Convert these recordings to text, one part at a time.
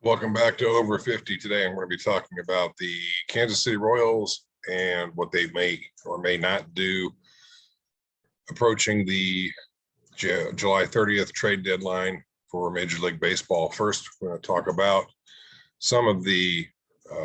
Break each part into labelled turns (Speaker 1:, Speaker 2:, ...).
Speaker 1: Welcome back to Over 50. Today I'm going to be talking about the Kansas City Royals and what they may or may not do approaching the July 30th trade deadline for Major League Baseball. First, we're going to talk about some of the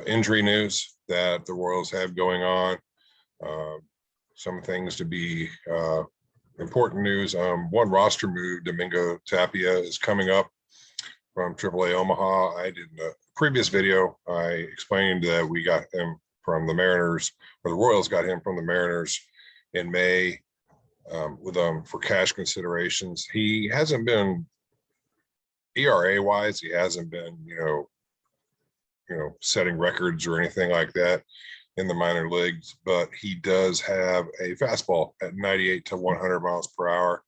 Speaker 1: injury news that the Royals have going on. Some things to be important news. One roster move, Domingo Tapia, is coming up from AAA Omaha. I did in a previous video, I explained that we got him from the Mariners, or the Royals got him from the Mariners in May with for cash considerations. He hasn't been ERA wise, he hasn't been, setting records or anything like that in the minor leagues, but he does have a fastball at 98 to 100 miles per hour.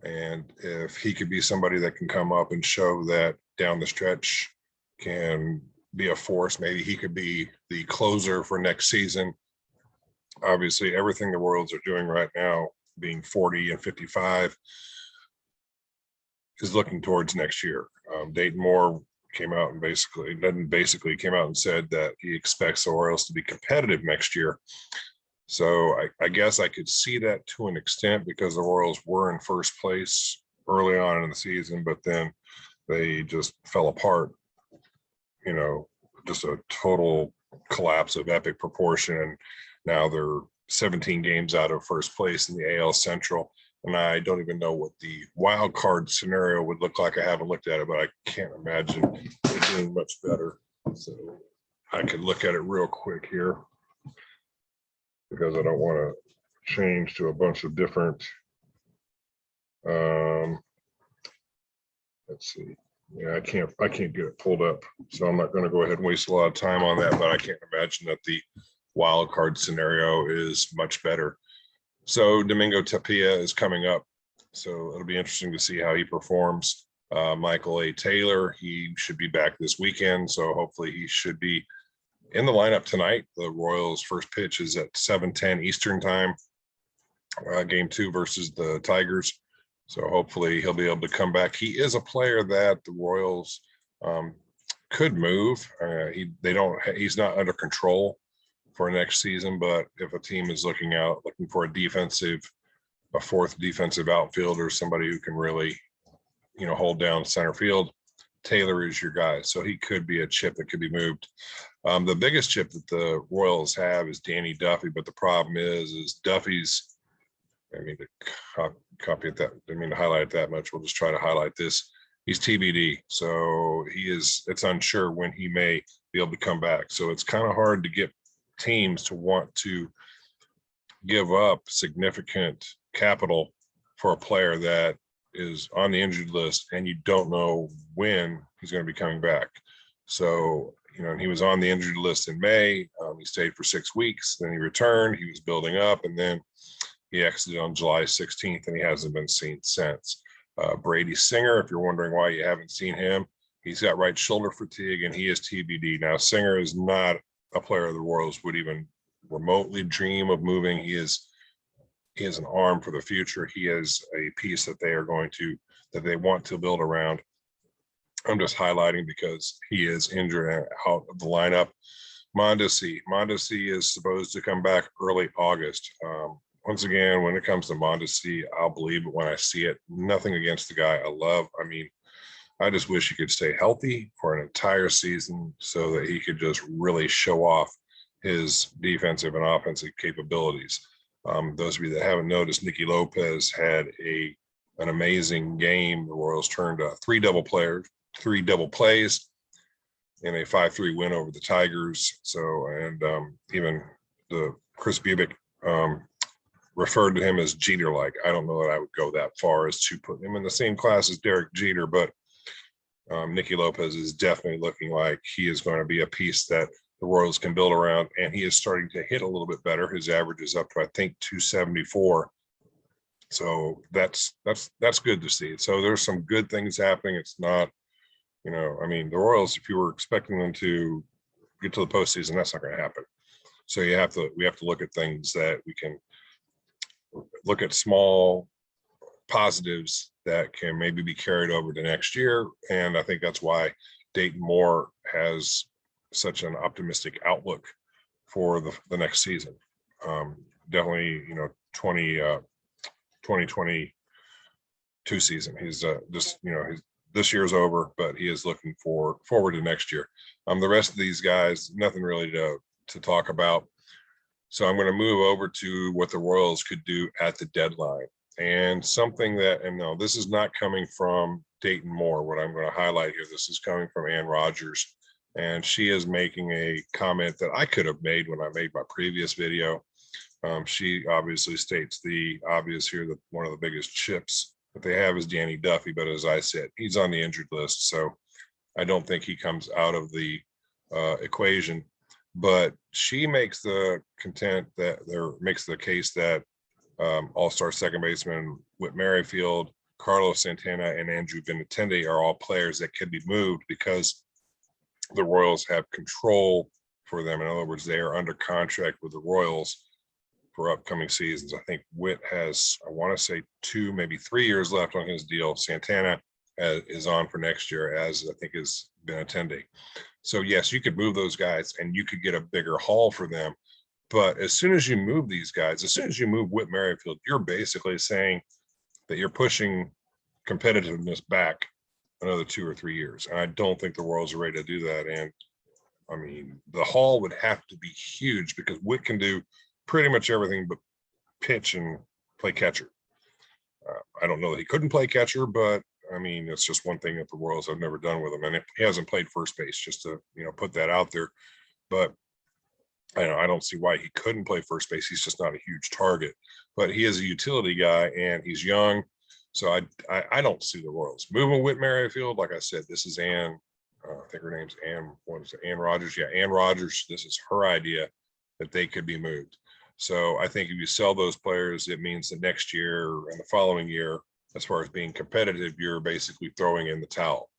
Speaker 1: And if he could be somebody that can come up and show that down the stretch can be a force, maybe he could be the closer for next season. Obviously, everything the Royals are doing right now, being 40 and 55, is looking towards next year. Dayton Moore came out and came out and said that he expects the Royals to be competitive next year. So I guess I could see that to an extent because the Royals were in first place early on in the season, but then they just fell apart, just a total collapse of epic proportion. And now they're 17 games out of first place in the AL Central. And I don't even know what the wild card scenario would look like. I haven't looked at it, but I can't imagine it being much better. So I could look at it real quick here, because I don't want to change to a bunch of different, let's see. Yeah, I can't get it pulled up. So I'm not going to go ahead and waste a lot of time on that, but I can't imagine that the wild card scenario is much better. So Domingo Tapia is coming up. So it'll be interesting to see how he performs. Michael A. Taylor, he should be back this weekend. So hopefully he should be in the lineup tonight. The Royals' first pitch is at 7:10 Eastern time, game 2 versus the Tigers. So hopefully he'll be able to come back. He is a player that the Royals could move. He's not under control for next season, but if a team is looking for a fourth defensive outfielder, somebody who can really, hold down center field, Taylor is your guy. So he could be a chip that could be moved. The biggest chip that the Royals have is Danny Duffy, but the problem is Duffy's, to copy it that, to highlight it that much. We'll just try to highlight this. He's TBD. So it's unsure when he may be able to come back. So it's kind of hard to get teams to want to give up significant capital for a player that is on the injured list and you don't know when he's going to be coming back. So, he was on the injured list in May. He stayed for 6 weeks, then he returned, he was building up, and then he exited on July 16th, and he hasn't been seen since. Brady Singer, if you're wondering why you haven't seen him, he's got right shoulder fatigue, and he is TBD. Now, Singer is not a player the Royals would even remotely dream of moving. He is an arm for the future. He is a piece that they want to build around. I'm just highlighting because he is injured and out of the lineup. Mondesi is supposed to come back early August. Once again, when it comes to Mondesi, I'll believe it when I see it. Nothing against the guy I just wish he could stay healthy for an entire season so that he could just really show off his defensive and offensive capabilities. Those of you that haven't noticed, Nicky Lopez had an amazing game. The Royals turned 3 double plays in a 5-3 win over the Tigers. So, and even the Chris Bubic referred to him as Jeter-like. I don't know that I would go that far as to put him in the same class as Derek Jeter, but Nicky Lopez is definitely looking like he is going to be a piece that the Royals can build around, and he is starting to hit a little bit better. His average is up to, I think, 274. So that's good to see. So there's some good things happening. It's not, the Royals, if you were expecting them to get to the postseason, that's not going to happen. So we have to look at things that we can look at, small positives that can maybe be carried over to next year. And I think that's why Dayton Moore has such an optimistic outlook for the next season. Definitely, 2022 season. He's just, this year's over, but he is looking forward to next year. The rest of these guys, nothing really to talk about. So I'm going to move over to what the Royals could do at the deadline. And something that, and no, this is not coming from Dayton Moore, what I'm going to highlight here. This is coming from Ann Rogers. And she is making a comment that I could have made when I made my previous video. She obviously states the obvious here that one of the biggest chips that they have is Danny Duffy. But as I said, he's on the injured list. So I don't think he comes out of the equation. But she makes the case that all-star second baseman Whit Merrifield, Carlos Santana, and Andrew Benintendi are all players that could be moved because the Royals have control for them. In other words, they are under contract with the Royals for upcoming seasons. I think Whit has, I want to say 2, maybe 3 years left on his deal. Santana is on for next year, as I think is Benintendi. So yes, you could move those guys and you could get a bigger haul for them. But as soon as you move these guys, as soon as you move Whit Merrifield, you're basically saying that you're pushing competitiveness back another 2 or 3 years. And I don't think the Royals are ready to do that. And I mean, the haul would have to be huge because Whit can do pretty much everything but pitch and play catcher. I don't know that he couldn't play catcher, but I mean, it's just one thing that the Royals have never done with him. And he hasn't played first base, just to, put that out there. But I don't see why he couldn't play first base. He's just not a huge target, but he is a utility guy and he's young. So I don't see the Royals moving Whit Merrifield. Like I said, this is Ann. I think her name's Ann. What is it? Ann Rogers. Yeah, Ann Rogers. This is her idea that they could be moved. So I think if you sell those players, it means the next year and the following year, as far as being competitive, you're basically throwing in the towel.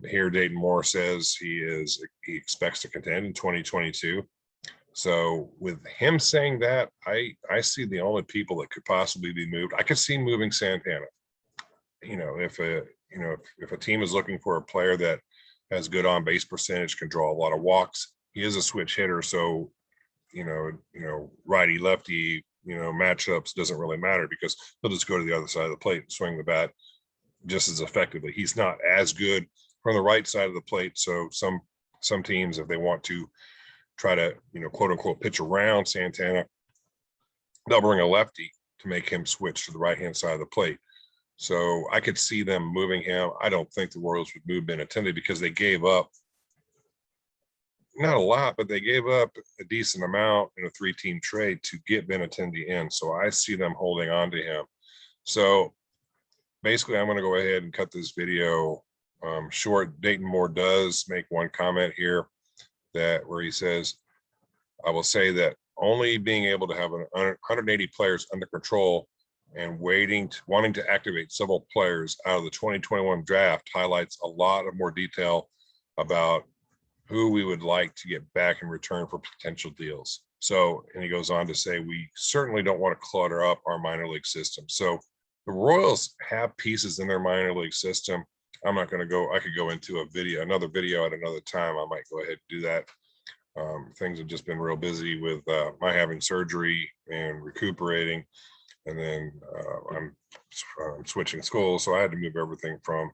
Speaker 1: Here, Dayton Moore says he expects to contend in 2022. So with him saying that, I see the only people that could possibly be moved. I could see moving Santana. If a team is looking for a player that has good on base percentage, can draw a lot of walks, he is a switch hitter. So, righty lefty, matchups doesn't really matter because he'll just go to the other side of the plate and swing the bat just as effectively. He's not as good from the right side of the plate. So some teams, if they want to try to, quote unquote, pitch around Santana, they'll bring a lefty to make him switch to the right-hand side of the plate. So I could see them moving him. I don't think the Royals would move Benintendi because they gave up, not a lot, but they gave up a decent amount in a 3-team trade to get Benintendi in. So I see them holding on to him. So basically, I'm going to go ahead and cut this video short. Dayton Moore does make one comment here where he says, I will say that only being able to have 180 players under control and wanting to activate several players out of the 2021 draft highlights a lot of more detail about who we would like to get back in return for potential deals. So, and he goes on to say, we certainly don't want to clutter up our minor league system. So the Royals have pieces in their minor league system. I'm not going to go, I could go into another video at another time. I might go ahead and do that. Things have just been real busy with my having surgery and recuperating. And then I'm switching schools. So I had to move everything from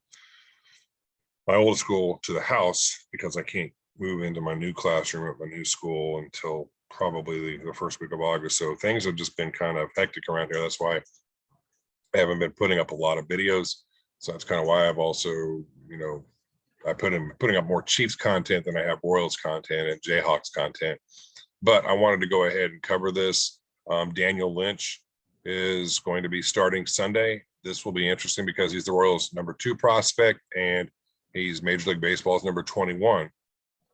Speaker 1: my old school to the house because I can't move into my new classroom at my new school until probably the first week of August. So things have just been kind of hectic around here. That's why I haven't been putting up a lot of videos. So that's kind of why I've also, putting up more Chiefs content than I have Royals content and Jayhawks content. But I wanted to go ahead and cover this. Daniel Lynch is going to be starting Sunday. This will be interesting because he's the Royals' #2 prospect and he's Major League Baseball's #21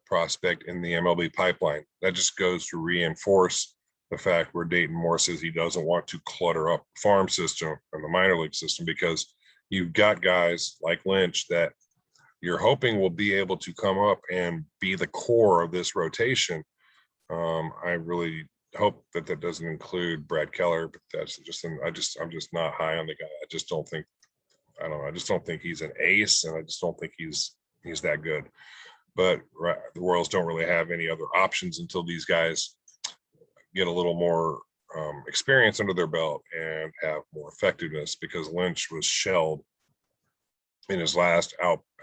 Speaker 1: prospect in the MLB pipeline. That just goes to reinforce the fact where Dayton Moore says he doesn't want to clutter up the farm system and the minor league system because you've got guys like Lynch that you're hoping will be able to come up and be the core of this rotation. I really hope that doesn't include Brad Keller, but that's just, I'm just not high on the guy. I just don't think he's an ace, and I just don't think he's He's that good. But the Royals don't really have any other options until these guys get a little more experience under their belt and have more effectiveness, because Lynch was shelled in his last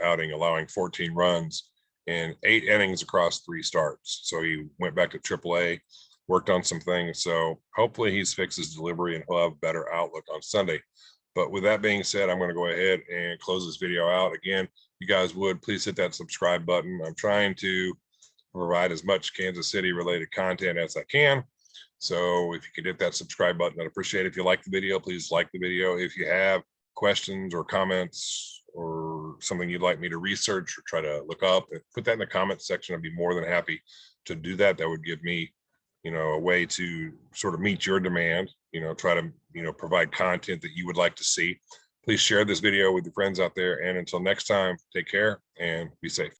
Speaker 1: outing, allowing 14 runs in 8 innings across 3 starts. So he went back to AAA, worked on some things. So hopefully he's fixed his delivery and he'll have a better outlook on Sunday. But with that being said, I'm going to go ahead and close this video out. Again, you guys would please hit that subscribe button. I'm trying to provide as much Kansas City related content as I can. So if you could hit that subscribe button, I'd appreciate it. If you like the video, please like the video. If you have questions or comments or something you'd like me to research or try to look up, put that in the comments section. I'd be more than happy to do that. That would give me, a way to sort of meet your demand, try to, provide content that you would like to see. Please share this video with your friends out there. And until next time, take care and be safe.